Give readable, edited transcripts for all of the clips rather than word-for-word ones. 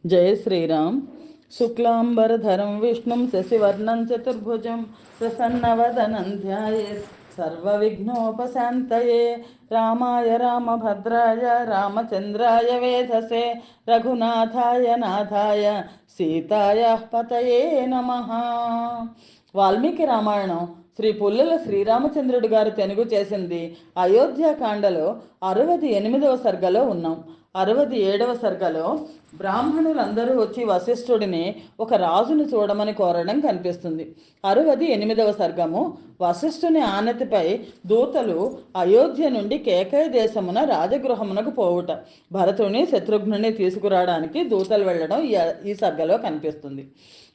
जय श्रीराम। शुक्लांबरधरं विष्णुं शशिवर्णं चतुर्भुजं प्रसन्नवदनं ध्यायेत् सर्वविघ्नोपशान्तये। रामाय रामभद्राय रामचन्द्राय वेधसे रघुनाथाय नाथाय सीतायाः पतये नमः। వాల్మీకి రామాయణం శ్రీ పుల్లల శ్రీరామచంద్రుడు గారు తెనుగు చేసింది అయోధ్యకాండలో 68వ సర్గలో ఉన్నాం. 67వ సర్గలో బ్రాహ్మణులందరూ వచ్చి వశిష్ఠుడిని ఒక రాజును చూడమని కోరడం కనిపిస్తుంది. 68వ సర్గము వశిష్ఠుని ఆనతిపై దూతలు అయోధ్య నుండి కేకయ దేశమున రాజగృహమునకు పోవుట, భరతుని శత్రుఘ్నుని తీసుకురావడానికి దూతలు వెళ్ళడం ఈ సర్గలో కనిపిస్తుంది.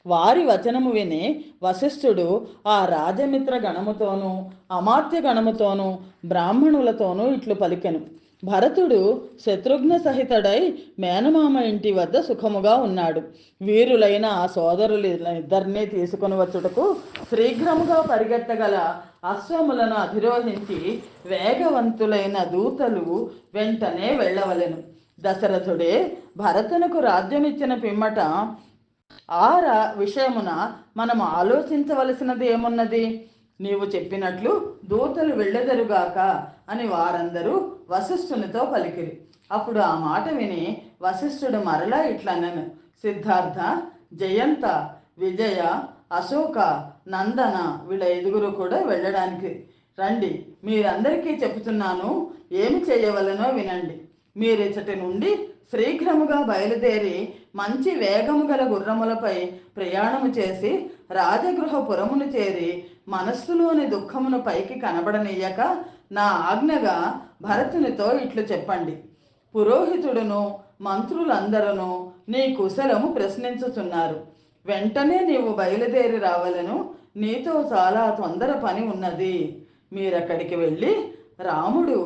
వారి వచనము విని వశిష్ఠుడు ఆ రాజమిత్ర గణముతోనూ అమాత్య గణముతోనూ బ్రాహ్మణులతోనూ ఇట్లు పలికెను. భరతుడు శత్రుఘ్న సహితుడై మేనమామ ఇంటి వద్ద సుఖముగా ఉన్నాడు. వీరులైన ఆ సోదరులు ఇద్దరినీ తీసుకుని వచ్చుటకు శీఘ్రముగా పరిగెత్తగల అశ్వములను అధిరోహించి వేగవంతులైన దూతలు వెంటనే వెళ్ళవలెను. దశరథుడే భరతునకు రాజ్యమిచ్చిన పిమ్మట ఆ విషయమున మనం ఆలోచించవలసినది ఏమున్నది? నీవు చెప్పినట్లు దూతలు వెళ్ళెదరుగాక అని వారందరూ వశిష్ఠునితో పలికిరి. అప్పుడు ఆ మాట విని వశిష్ఠుడు మరలా ఇట్లనను: సిద్ధార్థ, జయంత, విజయ, అశోక, నందన వీళ్ళ 5గురు కూడా వెళ్ళడానికి రండి. మీరందరికీ చెబుతున్నాను, ఏమి చేయవలనో వినండి. మీరిచ్చటి నుండి శీఘ్రముగా బయలుదేరి మంచి వేగము గల గుర్రములపై ప్రయాణము చేసి రాజగృహపురమును చేరి మనస్సులోని దుఃఖమును పైకి కనబడనీయక నా ఆజ్ఞగా భరతునితో ఇట్లు చెప్పండి: పురోహితుడును మంత్రులందరూ నీ కుశలము ప్రశ్నించుతున్నారు. వెంటనే నీవు బయలుదేరి రావలను. నీతో చాలా తొందర పని ఉన్నది. మీరక్కడికి వెళ్ళి రాముడు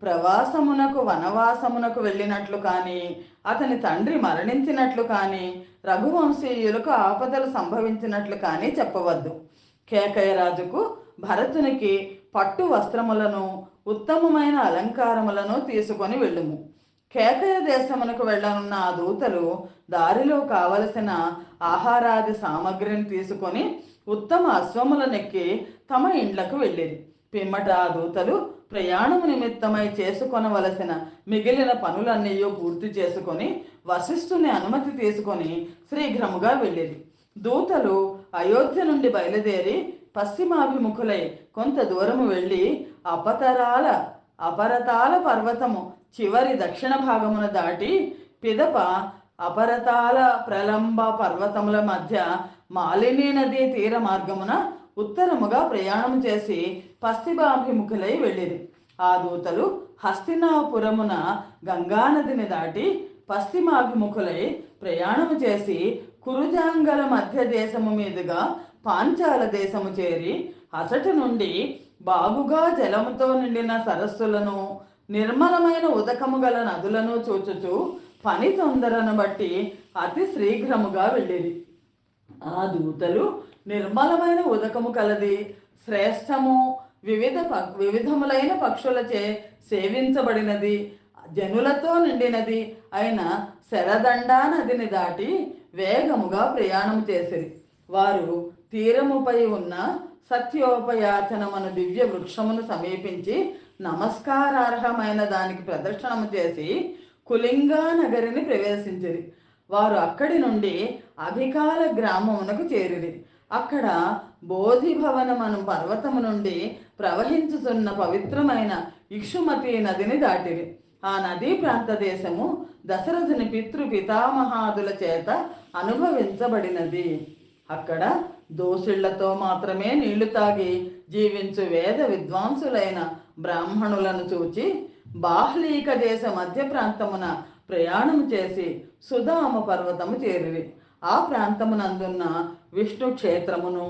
ప్రవాసమునకు వనవాసమునకు వెళ్ళినట్లు కానీ, అతని తండ్రి మరణించినట్లు కానీ, రఘువంశీయులకు ఆపదలు సంభవించినట్లు కానీ చెప్పవద్దు. కేకయరాజుకు భరతునికి పట్టు వస్త్రములను ఉత్తమమైన అలంకారములను తీసుకొని వెళ్ళుము. కేకయ దేశమునకు వెళ్ళనున్న ఆ దూతలు దారిలో కావలసిన ఆహారాది సామగ్రిని తీసుకొని ఉత్తమ అశ్వములనెక్కి తమ ఇండ్లకు వెళ్ళిరి. పిమ్మట ఆ దూతలు ప్రయాణము నిమిత్తమై చేసుకొనవలసిన మిగిలిన పనులన్నీ పూర్తి చేసుకొని వశిష్ఠుని అనుమతి తీసుకొని శీఘ్రముగా వెళ్ళిరి. దూతలు అయోధ్య నుండి బయలుదేరి పశ్చిమాభిముఖులై కొంత దూరము వెళ్ళి అపరతాల పర్వతము చివరి దక్షిణ భాగమున దాటి పిదప అపరతాల ప్రలంబ పర్వతముల మధ్య మాలినీ నదీ తీర మార్గమున ఉత్తరముగా ప్రయాణం చేసి పశ్చిమాభిముఖులై వెళ్ళిరి. ఆ దూతలు హస్తినాపురమున గంగానదిని దాటి పశ్చిమాభిముఖులై ప్రయాణము చేసి కురుజాంగల మధ్య దేశము మీదుగా పాంచాల దేశము చేరి అసటి నుండి బాగుగా జలముతో నిండిన సరస్సులను నిర్మలమైన ఉదకము గల నదులను చూచుచూ పని తొందరను బట్టి అతి శీఘ్రముగా వెళ్ళిరి. ఆ దూతలు నిర్మలమైన ఉదకము కలది, శ్రేష్టము, వివిధములైన పక్షులచే సేవించబడినది, జనులతో నిండినది అయిన శరదండా నదిని దాటి వేగముగా ప్రయాణం చేసిరి. వారు తీరముపై ఉన్న సత్యోపయాచనమను దివ్య వృక్షమును సమీపించి నమస్కారార్హమైన దానికి ప్రదక్షిణము చేసి కులింగా నగరిని ప్రవేశించిరి. వారు అక్కడి నుండి అభికాల గ్రామమునకు చేరిరి. అక్కడ బోధిభవనమను పర్వతము నుండి ప్రవహించుతున్న పవిత్రమైన ఇక్షుమతి నదిని దాటిరి. ఆ నదీ ప్రాంత దేశము దశరథుని పితామహాదుల చేత అనుభవించబడినది. అక్కడ దోసిళ్లతో మాత్రమే నీళ్లు తాగి జీవించు వేద విద్వాంసులైన బ్రాహ్మణులను చూచి బాహ్లీక దేశ మధ్య ప్రాంతమున ప్రయాణము చేసి సుధామ పర్వతము చేరిరి. ఆ ప్రాంతమునందున్న విష్ణు క్షేత్రమును,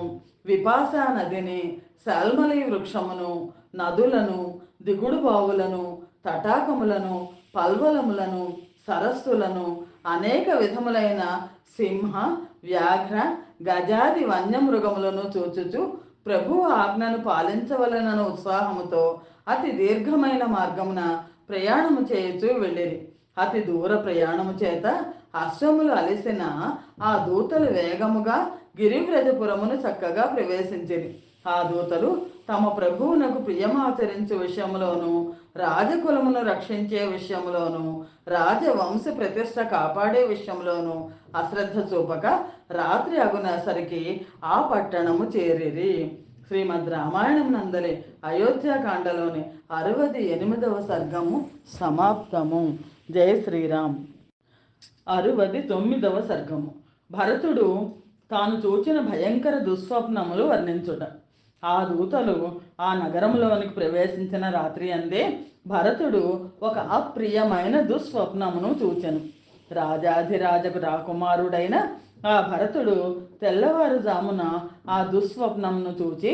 విపాసా నదిని, శాల్మలి వృక్షమును, నదులను, దిగుడు బావులను, తటాకములను, పల్వలములను, సరస్సులను, అనేక విధములైన సింహ, వ్యాఘ్ర, గజాది వన్యమృగములను చూచుచు ప్రభువు ఆజ్ఞను పాలించవలనను ఉత్సాహముతో అతి దీర్ఘమైన మార్గమున ప్రయాణము చేయుచూ వెళ్ళిరి. అతి దూర ప్రయాణము చేత అశ్వములు అలసిన ఆ దూతలు వేగముగా గిరివ్రజపురమును చక్కగా ప్రవేశించిరి. ఆ దూతలు తమ ప్రభువునకు ప్రియమాచరించే విషయంలోనూ, రాజకులమును రక్షించే విషయంలోనూ, రాజవంశ ప్రతిష్ట కాపాడే విషయంలోనూ అశ్రద్ధ చూపక రాత్రి అగునసరికి ఆ పట్టణము చేరిరి. శ్రీమద్ రామాయణం నందలి అయోధ్యాకాండలోని 68వ సర్గము సమాప్తము. జై శ్రీరామ్. 69వ సర్గము. భరతుడు తాను చూచిన భయంకర దుస్వప్నములు వర్ణించుట. ఆ దూతలు ఆ నగరంలోనికి ప్రవేశించిన రాత్రి అందే భరతుడు ఒక అప్రియమైన దుస్వప్నమును చూచెను. రాజాధిరాజకు రాకుమారుడైన ఆ భరతుడు తెల్లవారుజామున ఆ దుస్వప్నమును చూచి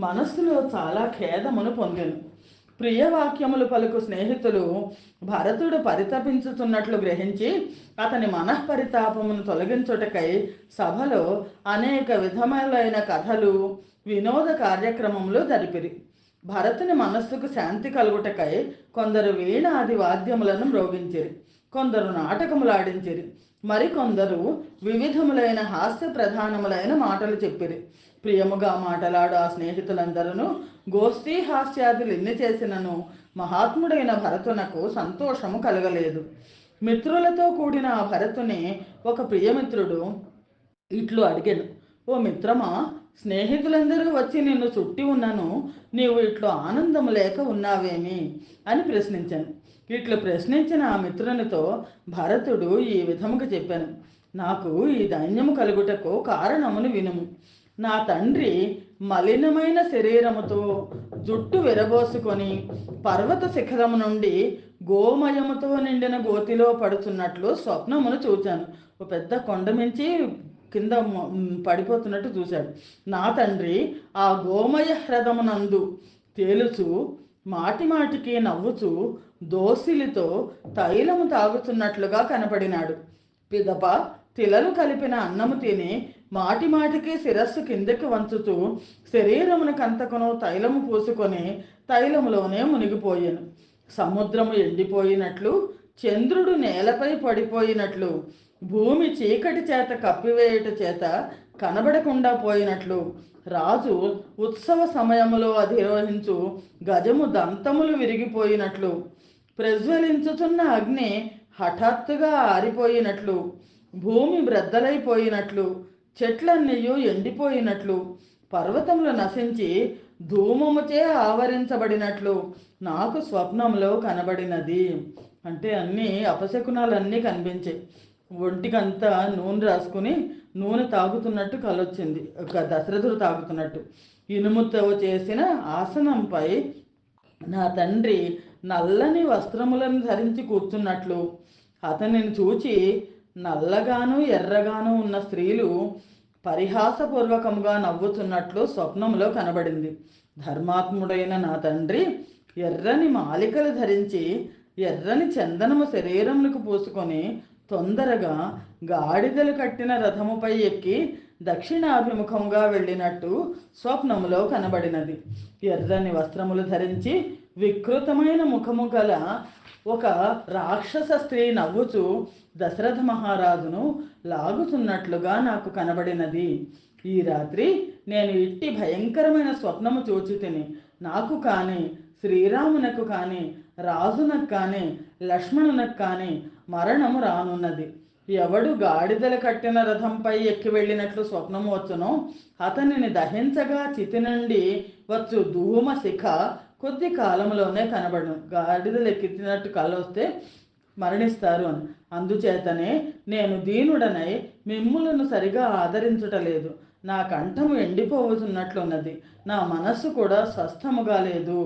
మనస్సులో చాలా ఖేదమును పొందెను. ప్రియవాక్యములు పలుకు స్నేహితులు భరతుడు పరితపించుతున్నట్లు గ్రహించి అతని మనఃపరితాపమును తొలగించుటకై సభలో అనేక విధములైన కథలు, వినోద కార్యక్రమములు జరిపిరి. భరతుని మనస్సుకు శాంతి కలుగుటకై కొందరు వీణాది వాద్యములను మ్రోగించిరి, కొందరు నాటకములాడించిరి, మరికొందరు వివిధములైన హాస్య ప్రధానములైన మాటలు చెప్పిరి. ప్రియముగా మాటలాడు ఆ స్నేహితులందరూ గోష్ఠీ హాస్యాదులు ఎన్ని చేసినను మహాత్ముడైన భరతునకు సంతోషము కలగలేదు. మిత్రులతో కూడిన ఆ భరతుని ఒక ప్రియమిత్రుడు ఇట్లు అడిగాను, ఓ మిత్రమా, స్నేహితులందరూ వచ్చి నిన్ను చుట్టి ఉన్నను, నీవు ఇట్లు ఆనందము లేక ఉన్నావేమి అని ప్రశ్నించాను. ఇట్లు ప్రశ్నించిన ఆ మిత్రునితో భరతుడు ఈ విధముగా చెప్పాను, నాకు ఈ దైన్యము కలుగుటకు కారణమును వినుము. నా తండ్రి మలినమైన శరీరముతో జుట్టు విరబోసుకొని పర్వత శిఖరము నుండి గోమయముతో నిండిన గోతిలో పడుతున్నట్లు స్వప్నమును చూచాను. ఒక పెద్ద కొండ మించి కింద పడిపోతున్నట్టు చూశాడు. నా తండ్రి ఆ గోమయ హ్రదమునందు తేలుచు మాటి మాటికి నవ్వుచూ దోసిలితో తైలము తాగుతున్నట్లుగా కనపడినాడు. పిదప తిలలు కలిపిన అన్నము తిని మాటి మాటికి శిరస్సు కిందకి వంచుతూ శరీరమునకంతకును తైలము పూసుకొని తైలములోనే మునిగిపోయాను. సముద్రము ఎండిపోయినట్లు, చంద్రుడు నేలపై పడిపోయినట్లు, భూమి చీకటి చేత కప్పివేయుట చేత కనబడకుండా పోయినట్లు, రాజు ఉత్సవ సమయములో అధిరోహించు గజము దంతములు విరిగిపోయినట్లు, ప్రజ్వలించుతున్న అగ్ని హఠాత్తుగా ఆరిపోయినట్లు, భూమి బ్రద్దలైపోయినట్లు, చెట్లన్నీయు ఎండిపోయినట్లు, పర్వతములు నశించి ధూమముచే ఆవరించబడినట్లు నాకు స్వప్నంలో కనబడినది. అంటే అన్నీ అపశకునాలన్నీ కనిపించాయి. ఒంటికంతా నూనె రాసుకుని నూనె తాగుతున్నట్టు కలొచ్చింది, ఒక దశరథుడు తాగుతున్నట్టు. ఇనుముతో చేసిన ఆసనంపై నా తండ్రి నల్లని వస్త్రములను ధరించి కూర్చున్నట్లు, అతనిని చూచి నల్లగాను ఎర్రగాను ఉన్న స్త్రీలు పరిహాసపూర్వకముగా నవ్వుతున్నట్లు స్వప్నంలో కనబడింది. ధర్మాత్ముడైన నా తండ్రి ఎర్రని మాలికలు ధరించి ఎర్రని చందనము శరీరములకు పూసుకొని తొందరగా గాడిదలు కట్టిన రథముపై ఎక్కి దక్షిణాభిముఖంగా వెళ్ళినట్టు స్వప్నములో కనబడినది. ఎర్రని వస్త్రములు ధరించి వికృతమైన ముఖము గల ఒక రాక్షస స్త్రీ నవ్వుచూ దశరథ మహారాజును లాగుతున్నట్లుగా నాకు కనబడినది. ఈ రాత్రి నేను ఇట్టి భయంకరమైన స్వప్నము చూచి తిని నాకు కానీ, శ్రీరామునకు కానీ, రాజునకు కానీ, లక్ష్మణునకు కానీ మరణము రానున్నది. ఎవడు గాడిదలు కట్టిన రథంపై ఎక్కి వెళ్ళినట్లు స్వప్నము వచ్చునో అతనిని దహించగా చితి నుండి వచ్చు ధూమ శిఖ కొద్ది కాలంలోనే కనబడును. గాడిదలు ఎక్కినట్టు కళ్ళొస్తే మరణిస్తారు అని. అందుచేతనే నేను దీనుడనై మిమ్ములను సరిగా ఆదరించుటలేదు. నా కంఠము ఎండిపోతున్నట్లున్నది, నా మనస్సు కూడా స్వస్థముగా లేదు.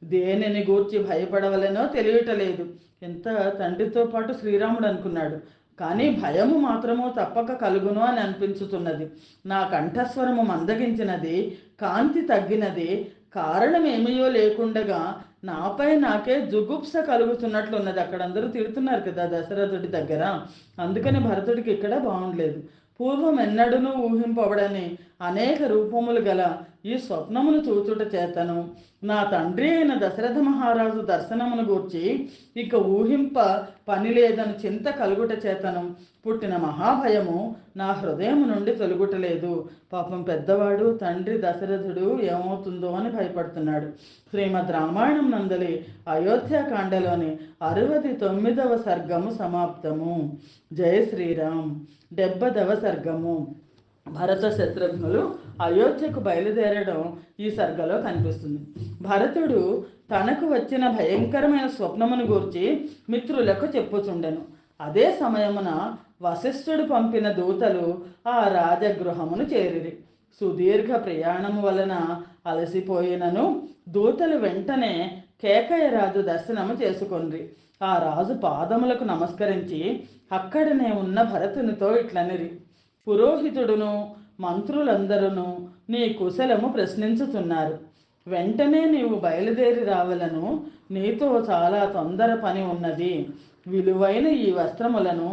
దేనిని గూర్చి భయపడవలెనో తెలియటలేదు. ఎంత తండ్రితో పాటు శ్రీరాముడు అనుకున్నాడు, కానీ భయము మాత్రము తప్పక కలుగును అని అనిపించుతున్నది. నా కంఠస్వరము మందగించినది, కాంతి తగ్గినది, కారణం ఏమయో లేకుండగా నాపై నాకే జుగుప్స కలుగుతున్నట్లున్నది. అక్కడ అందరూ తిడుతున్నారు కదా దశరథుడి దగ్గర, అందుకని భరతుడికి ఇక్కడ బాగుండలేదు. పూర్వం ఎన్నడూనూ ఊహింపబడని అనేక రూపములు గల ఈ స్వప్నమును చూచుట చేతను నా తండ్రి అయిన దశరథ మహారాజు దర్శనమును గూర్చి ఇక ఊహింప పని లేదని చింత కలుగుట చేతను పుట్టిన మహాభయము నా హృదయం నుండి తొలుగుటలేదు. పాపం పెద్దవాడు తండ్రి దశరథుడు ఏమవుతుందో అని భయపడుతున్నాడు. శ్రీమద్ రామాయణం నందలి అయోధ్యాకాండలోని 69వ సర్గము సమాప్తము. జయ శ్రీరామ్. 70వ సర్గము. భరత శత్రుఘ్నులు అయోధ్యకు బయలుదేరడం ఈ సర్గలో కనిపిస్తుంది. భరతుడు తనకు వచ్చిన భయంకరమైన స్వప్నమును గూర్చి మిత్రులకు చెప్పుచుండెను. అదే సమయమున వశిష్ఠుడు పంపిన దూతలు ఆ రాజగృహమును చేరిరి. సుదీర్ఘ ప్రయాణము వలన అలసిపోయినను దూతలు వెంటనే కేకయ్య రాజు దర్శనము చేసుకొండ్రి. ఆ రాజు పాదములకు నమస్కరించి అక్కడనే ఉన్న భరతునితో ఇట్లనిరి: పురోహితుడును మంత్రులందరూ నీ కుశలము ప్రశ్నించుతున్నారు. వెంటనే నీవు బయలుదేరి రావలను. నీతో చాలా తొందర పని ఉన్నది. విలువైన ఈ వస్త్రములను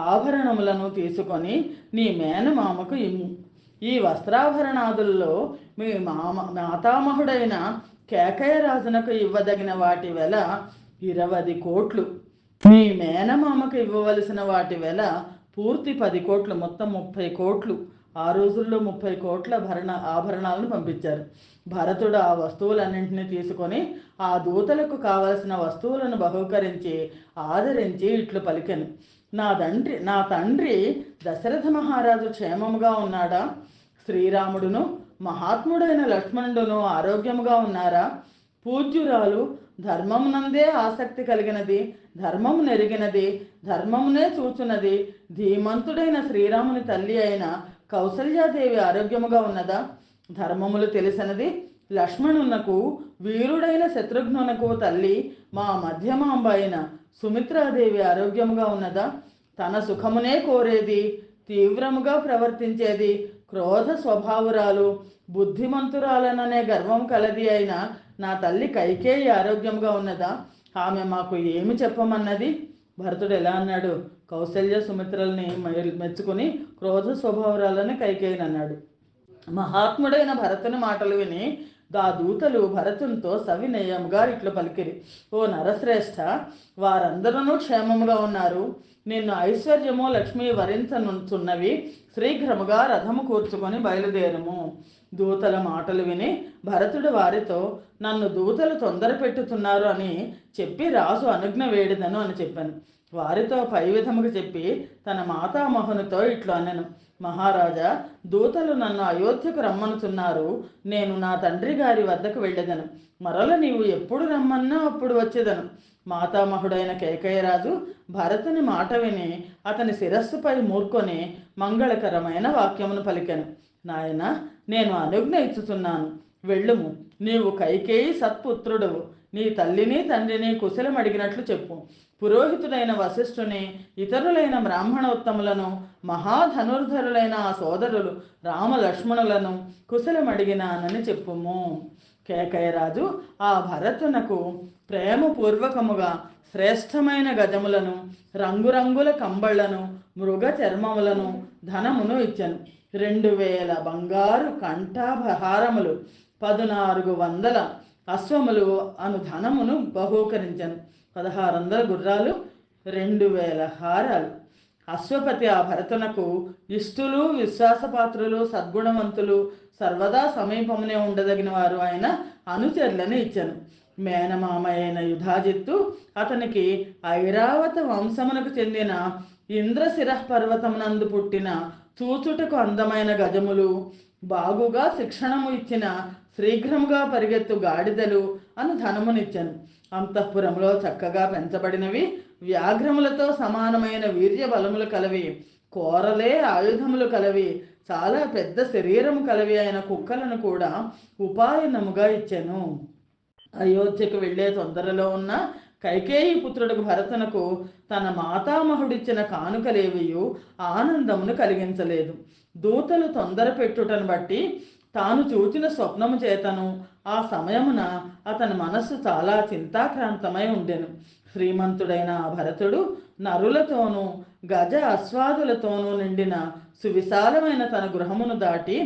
ఆభరణములను తీసుకొని నీ మేనమామకు ఇమ్ము. ఈ వస్త్రాభరణాదుల్లో మీ మాతామహుడైన కేకయ్య రాజునకు ఇవ్వదగిన వాటి వెల 20 కోట్లు. మీ మేనమామకు ఇవ్వవలసిన వాటి వెల పూర్తి 10 కోట్లు, మొత్తం 30 కోట్లు. ఆ రోజుల్లో 30 కోట్ల ఆభరణాలను పంపించారు. భరతుడు ఆ వస్తువులన్నింటినీ తీసుకొని ఆ దూతలకు కావలసిన వస్తువులను బహూకరించి ఆదరించి ఇట్లు పలికెను: నా తండ్రి దశరథ మహారాజు క్షేమముగా ఉన్నాడా? శ్రీరాముడును మహాత్ముడైన లక్ష్మణుడును ఆరోగ్యముగా ఉన్నారా? పూజ్యురాలు ధర్మమునందే ఆసక్తి కలిగినది, ధర్మము నెరిగినది, ధర్మమునే చూచున్నది ధీమంతుడైన శ్రీరాముని తల్లి అయిన కౌసల్యాదేవి ఆరోగ్యముగా ఉన్నదా? ధర్మములు తెలిసినది లక్ష్మణునకు వీరుడైన శత్రుఘ్నునకు తల్లి మా మధ్యమాంబ అయిన సుమిత్రాదేవి ఆరోగ్యముగా ఉన్నదా? తన సుఖమునే కోరేది, తీవ్రముగా ప్రవర్తించేది, క్రోధ స్వభావురాలు, బుద్ధిమంతురాలననే గర్వం కలది అయిన నా తల్లి కైకేయి ఆరోగ్యంగా ఉన్నదా? ఆమె మాకు ఏమి చెప్పమన్నది? భరతుడు ఎలా అన్నాడు? కౌసల్య సుమిత్రల్ని మెచ్చుకుని క్రోధ స్వభావరాలని కైకేయిని అన్నాడు. మహాత్ముడైన భరతుని మాటలు విని ఆ దూతలు భరతునితో సవినయముగా ఇట్లు పలికిరి: ఓ నరశ్రేష్ఠ, వారందరూ క్షేమముగా ఉన్నారు. నిన్ను ఐశ్వర్యము లక్ష్మి వరించనున్నవి. శీఘ్రముగా రథము కూర్చుకొని బయలుదేరము. దూతల మాటలు విని భరతుడు వారితో, నన్ను దూతలు తొందర పెట్టుతున్నారు అని చెప్పి రాజు అనుజ్ఞ వేడిదను అని చెప్పాను. వారితో పై విధముగా చెప్పి తన మాతామహునితో ఇట్లు అనెను: మహారాజా, దూతలు నన్ను అయోధ్యకు రమ్మనుచున్నారు. నేను నా తండ్రి గారి వద్దకు వెళ్ళేదను. మరల నీవు ఎప్పుడు రమ్మన్నా అప్పుడు వచ్చేదను. మాతామహుడైన కేకయ్యరాజు భరతుని మాట విని అతని శిరస్సుపై మూర్కొని మంగళకరమైన వాక్యమును పలికెను: నాయన, నేను అనుజ్ఞ ఇచ్చుతున్నాను. వెళ్ళుము. నీవు కైకేయి సత్పుత్రుడవు. నీ తల్లిని తండ్రిని కుశలం అడిగినట్లు చెప్పు. పురోహితుడైన వశిష్ఠుని, ఇతరులైన బ్రాహ్మణోత్తములను, మహాధనుర్ధరులైన ఆ సోదరులు రామ లక్ష్మణులను కుశలం అడిగినానని చెప్పుము. కేకయ్యరాజు ఆ భరతునకు ప్రేమపూర్వకముగా శ్రేష్టమైన గజములను, రంగురంగుల కంబళ్లను, మృగ చర్మములను, ధనమును ఇచ్చెను. 2000 బంగారు కంఠాభహారములు, 1400 అశ్వములు అను ధనమును బహూకరించను. 1600 గుర్రాలు, 2000 హారాలు. అశ్వపతి ఆ భరతునకు ఇష్టులు, విశ్వాసపాత్రులు, సద్గుణవంతులు, సర్వదా సమీపమునే ఉండదగిన వారు ఆయన అనుచరులను ఇచ్చెను. మేనమామ అయిన యుధాజిత్తు అతనికి ఐరావత వంశమునకు చెందిన ఇంద్రశిరః పర్వతమునందు పుట్టిన చూచుటకు అందమైన గజములు, బాగుగా శిక్షణము ఇచ్చిన శీఘ్రముగా పరిగెత్తు గాడిదలు అను ధనమునిచ్చెను. అంతఃపురంలో చక్కగా పెంచబడినవి, వ్యాఘ్రములతో సమానమైన వీర్య బలములు కలవి, కోరలే ఆయుధములు కలవి, చాలా పెద్ద శరీరము కలవి అయిన కుక్కలను కూడా ఉపాయనముగా ఇచ్చెను. అయోధ్యకు వెళ్లే తొందరలో ఉన్న కైకేయి పుత్రుడు భరతునకు తన మాతామహుడిచ్చిన కానుకలేవియు ఆనందమును కలిగించలేదు. దూతలు తొందర పెట్టుటను బట్టి తాను చూచిన స్వప్నము చేతను ఆ సమయమున అతని మనస్సు చాలా చింతాక్రాంతమై ఉండెను. శ్రీమంతుడైన ఆ భరతుడు నరులతోనూ గజ అశ్వాదులతోనూ నిండిన సువిశాలమైన తన గృహమును దాటి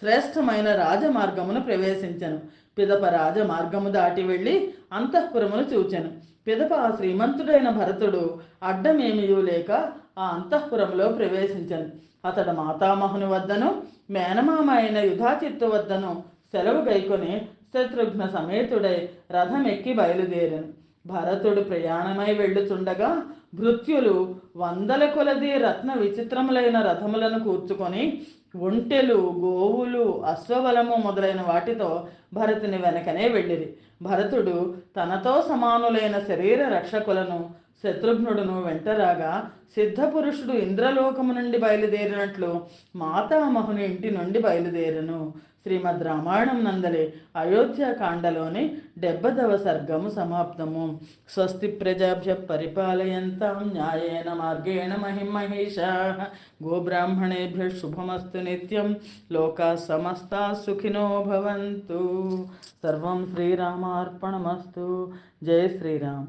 శ్రేష్టమైన రాజమార్గమును ప్రవేశించను. పిదప రాజమార్గము దాటి వెళ్ళి అంతఃపురమును చూచెను. పిదప ఆ శ్రీమంతుడైన భరతుడు అడ్డమేమియూ లేక ఆ అంతఃపురంలో ప్రవేశించను. అతడు మాతామహుని వద్దను మేనమామ అయిన యుధాచిత్తు వద్దను సెలవు గైకొని శత్రుఘ్న సమేతుడై రథమెక్కి బయలుదేరెను. భరతుడు ప్రయాణమై వెళ్ళుచుండగా భృత్యులు వందల కొలది రత్న విచిత్రములైన రథములను కూర్చుకొని ఒంటెలు, గోవులు, అశ్వబలము మొదలైన వాటితో భరతుని వెనకనే వెళ్ళిరి. భరతుడు తనతో సమానులైన శరీర రక్షకులను శత్రుఘ్నుడును వెంటరాగా సిద్ధపురుషుడు ఇంద్రలోకము నుండి బయలుదేరినట్లు మాతామహుని ఇంటి నుండి బయలుదేరను. శ్రీమద్ రామాయణం నందలి అయోధ్యాకాండలోని 70వ సర్గము సమాప్తము. స్వస్తి ప్రజాభ్య పరిపాలయంతాం న్యాయేన మార్గేణ మహిమహేషాః. గోబ్రాహ్మణేభ్య శుభమస్తు నిత్యం. లోకా సమస్తా సుఖినో భవంతు. సర్వం శ్రీరామార్పణమస్తు. జయ శ్రీరామ్.